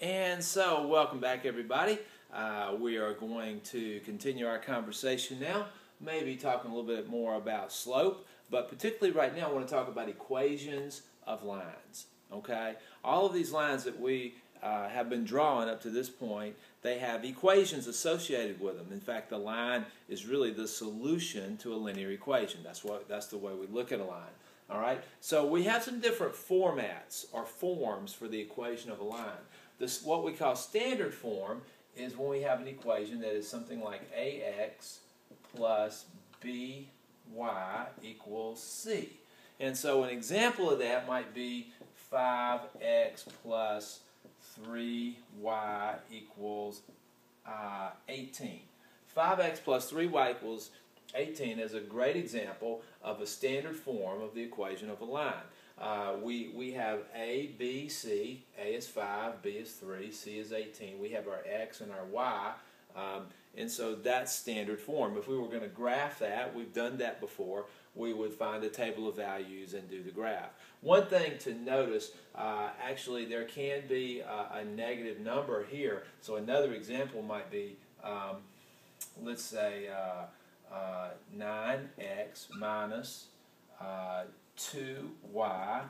And so, welcome back, everybody. We are going to continue our conversation now, maybe talking a little bit more about slope, but particularly right now I want to talk about equations of lines. Okay, all of these lines that we have been drawing up to this point, they have equations associated with them. In fact, the line is really the solution to a linear equation. That's the way we look at a line. All right, so we have some different formats or forms for the equation of a line. This, what we call standard form, is when we have an equation that is something like ax plus by equals c. And so an example of that might be 5x plus 3y equals 18. 5x plus 3y equals 18 is a great example of a standard form of the equation of a line. We have a, b, c. A is 5, b is 3, c is 18. We have our x and our y, and so that's standard form. If we were going to graph that, we've done that before, we would find a table of values and do the graph. One thing to notice, actually there can be a negative number here. So another example might be, let's say 9x minus 2y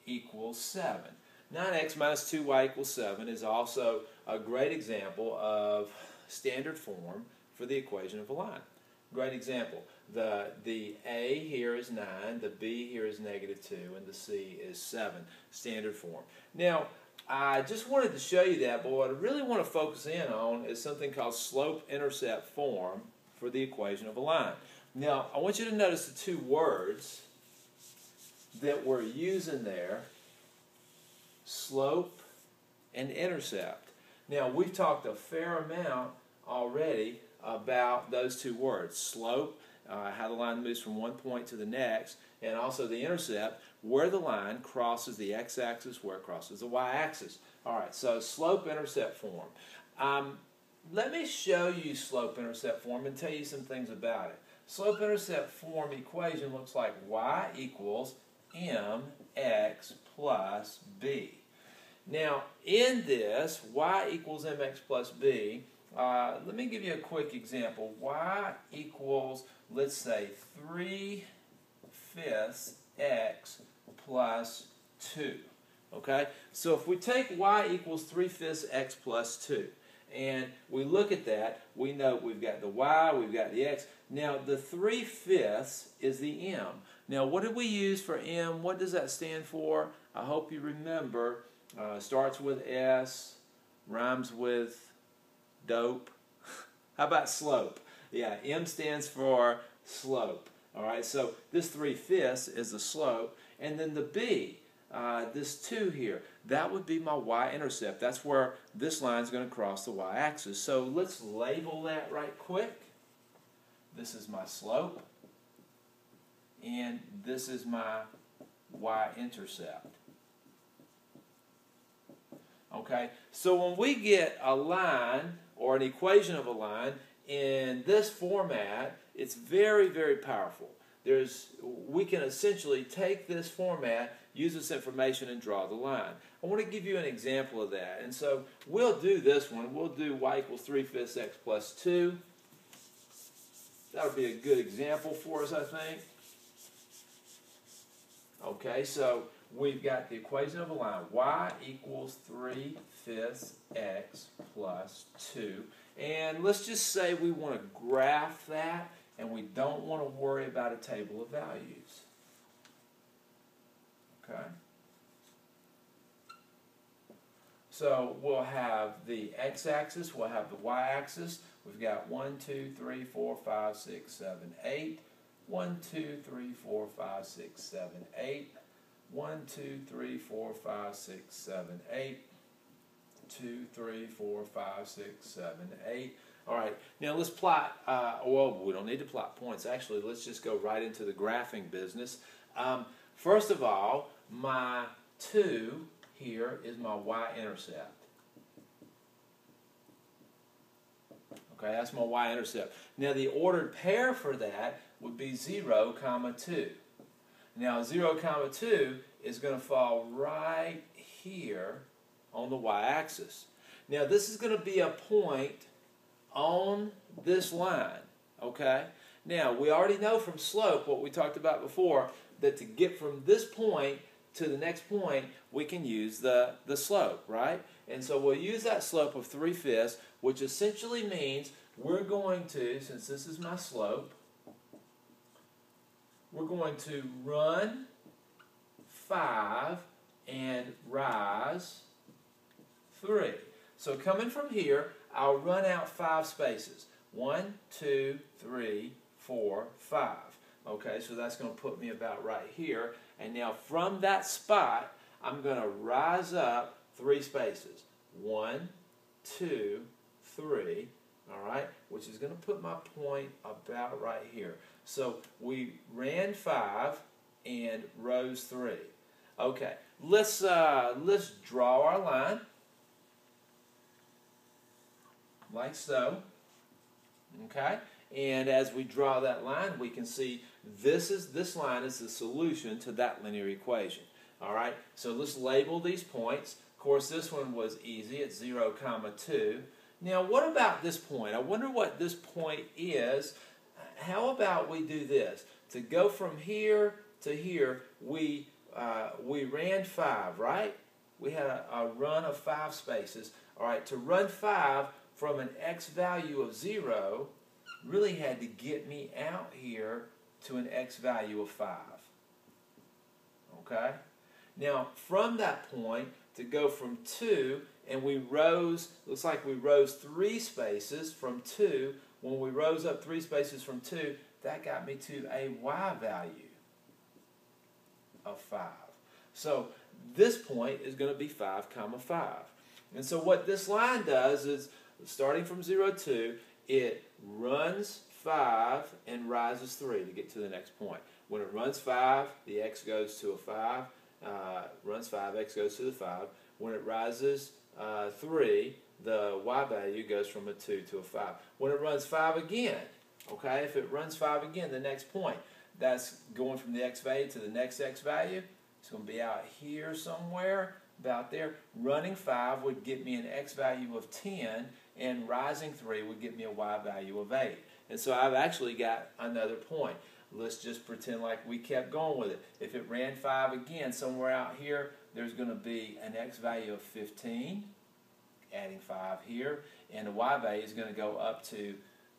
equals 7. 9x minus 2y equals 7 is also a great example of standard form for the equation of a line. Great example. The a here is 9, the b here is negative 2, and the c is 7. Standard form. Now, I just wanted to show you that, but what I really want to focus in on is something called slope-intercept form for the equation of a line. Now, I want you to notice the two words that we're using there, slope and intercept. Now, we've talked a fair amount already about those two words, slope, how the line moves from one point to the next, and also the intercept, where the line crosses the x-axis, where it crosses the y-axis. All right, so slope-intercept form. Let me show you slope-intercept form and tell you some things about it. Slope-intercept form equation looks like y equals mx plus b. Now, in this, y equals mx plus b, let me give you a quick example. Y equals, let's say, 3/5 x plus 2. Okay? So if we take y equals 3/5 x plus 2, and we look at that, we know we've got the y, we've got the x. Now, the 3/5 is the m. Now, what did we use for m? What does that stand for? I hope you remember. Starts with S, rhymes with dope. How about slope? Yeah, m stands for slope. All right, so this 3/5 is the slope. And then the b, this 2 here, that would be my y-intercept. That's where this line is going to cross the y-axis. So let's label that right quick. This is my slope, and this is my y-intercept. Okay, so when we get a line or an equation of a line in this format, it's very, very powerful. We can essentially take this format, use this information, and draw the line. I want to give you an example of that. And so we'll do this one. We'll do y equals 3/5 x plus 2. That'll be a good example for us, I think. Okay, so we've got the equation of a line. Y equals 3/5 x plus 2. And let's just say we want to graph that, and we don't want to worry about a table of values. Okay? So we'll have the x-axis, we'll have the y-axis. We've got 1, 2, 3, 4, 5, 6, 7, 8. 1, 2, 3, 4, 5, 6, 7, 8. 1, 2, 3, 4, 5, 6, 7, 8. 2, 3, 4, 5, 6, 7, 8. All right, now let's plot, well, we don't need to plot points. Actually, let's just go right into the graphing business. First of all, my 2 here is my y-intercept. Okay, that's my y-intercept. Now, the ordered pair for that would be 0, 2. Now, 0, 2 is going to fall right here on the y-axis. Now this is going to be a point on this line, okay? Now we already know from slope, what we talked about before, that to get from this point to the next point, we can use the slope, right? And so we'll use that slope of 3/5, which essentially means we're going to, since this is my slope, we're going to run 5 and rise 3. So coming from here, I'll run out 5 spaces. 1, 2, 3, 4, 5. Okay, so that's going to put me about right here. And now from that spot, I'm going to rise up 3 spaces. 1, 2, 3, all right, which is going to put my point about right here. So we ran 5 and rose 3. Okay, let's draw our line like so. Okay, and as we draw that line, we can see this line is the solution to that linear equation. All right, so let's label these points. Of course, this one was easy. It's 0, 2. Now, what about this point? I wonder what this point is. How about we do this? To go from here to here, we ran 5, right? We had a run of 5 spaces. All right, to run 5 from an x value of 0 really had to get me out here to an x value of 5. Okay? Now, from that point, to go from 2, and we rose, looks like we rose 3 spaces from 2. When we rose up 3 spaces from 2, that got me to a y value of 5. So this point is going to be 5, 5. And so what this line does is, starting from 0, 2, it runs 5 and rises 3 to get to the next point. When it runs 5, the x goes to a 5. Runs 5, x goes to the 5. When it rises 3, the y value goes from a 2 to a 5. When it runs 5 again, okay, if it runs 5 again, the next point, that's going from the x value to the next x value. It's going to be out here somewhere, about there. Running 5 would get me an x value of 10, and rising 3 would get me a y value of 8. And so I've actually got another point. Let's just pretend like we kept going with it. If it ran 5 again, somewhere out here, there's going to be an x value of 15, adding 5 here, and the y value is going to go up to,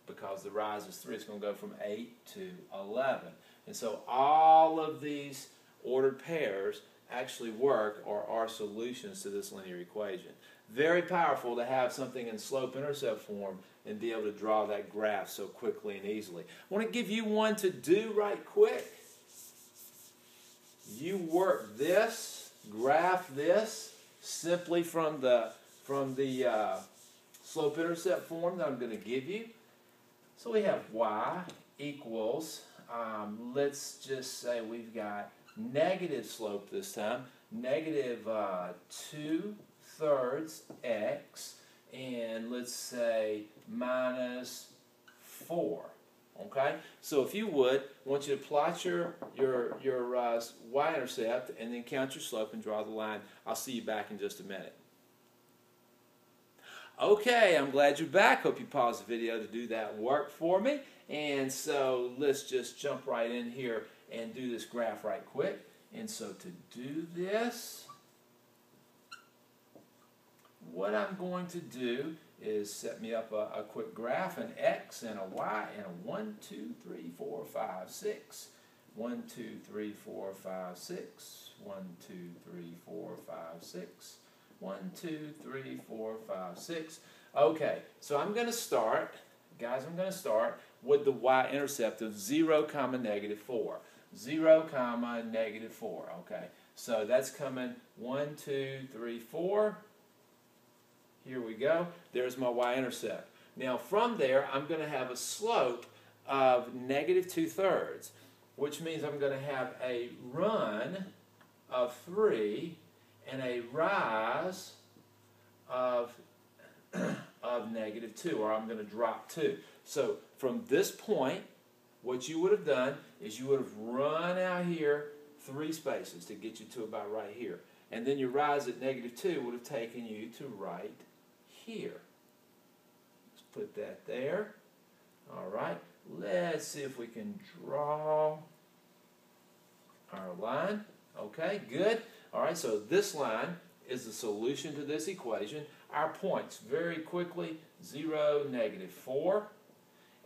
because the rise is 3, it's going to go from 8 to 11. And so all of these ordered pairs actually work or are solutions to this linear equation. Very powerful to have something in slope-intercept form and be able to draw that graph so quickly and easily. I want to give you one to do right quick. You work this, graph this, simply from the slope-intercept form that I'm going to give you. So we have y equals, let's just say we've got negative slope this time, negative 2/3 x, and let's say minus 4. Okay? So if you would, I want you to plot your y-intercept and then count your slope and draw the line. I'll see you back in just a minute. Okay, I'm glad you're back. Hope you paused the video to do that work for me. And so let's just jump right in here and do this graph right quick. And so to do this, what I'm going to do is set me up a quick graph, an x and a y, and a 1, 2, 3, 4, 5, 6. 1, 2, 3, 4, 5, 6. 1, 2, 3, 4, 5, 6. 1, 2, 3, 4, 5, 6. Okay, so I'm going to start, guys, I'm going to start with the y-intercept of 0, negative 4. 0, negative 4. Okay, so that's coming 1, 2, 3, 4. Here we go. There's my y-intercept. Now from there, I'm going to have a slope of negative 2/3, which means I'm going to have a run of 3 and a rise of negative 2, or I'm going to drop 2. So from this point, what you would have done is you would have run out here 3 spaces to get you to about right here. And then your rise at -2 would have taken you to right here. Let's put that there. All right, let's see if we can draw our line. Okay, good. All right, so this line is the solution to this equation. Our points, very quickly, 0, -4.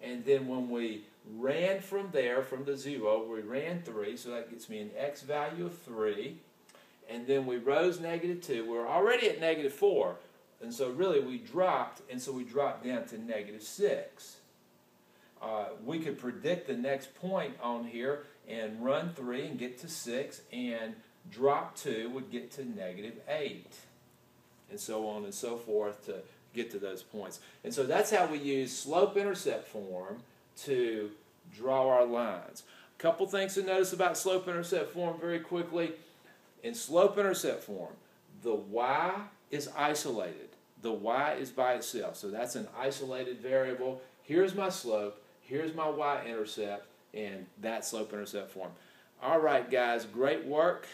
And then when we ran from there, from the 0, we ran 3, so that gets me an x value of 3. And then we rose -2. We're already at -4, and so really we dropped, and so we dropped down to -6. We could predict the next point on here and run 3 and get to 6, and drop 2 would get to -8, and so on and so forth to get to those points. And so that's how we use slope-intercept form to draw our lines. A couple things to notice about slope-intercept form very quickly. In slope-intercept form, the y is isolated. The y is by itself, so that's an isolated variable. Here's my slope, here's my y-intercept, and that's slope-intercept form. All right, guys, great work.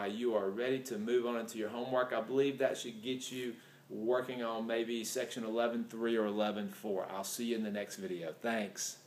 You are ready to move on into your homework. I believe that should get you working on maybe section 11.3 or 11.4. I'll see you in the next video. Thanks.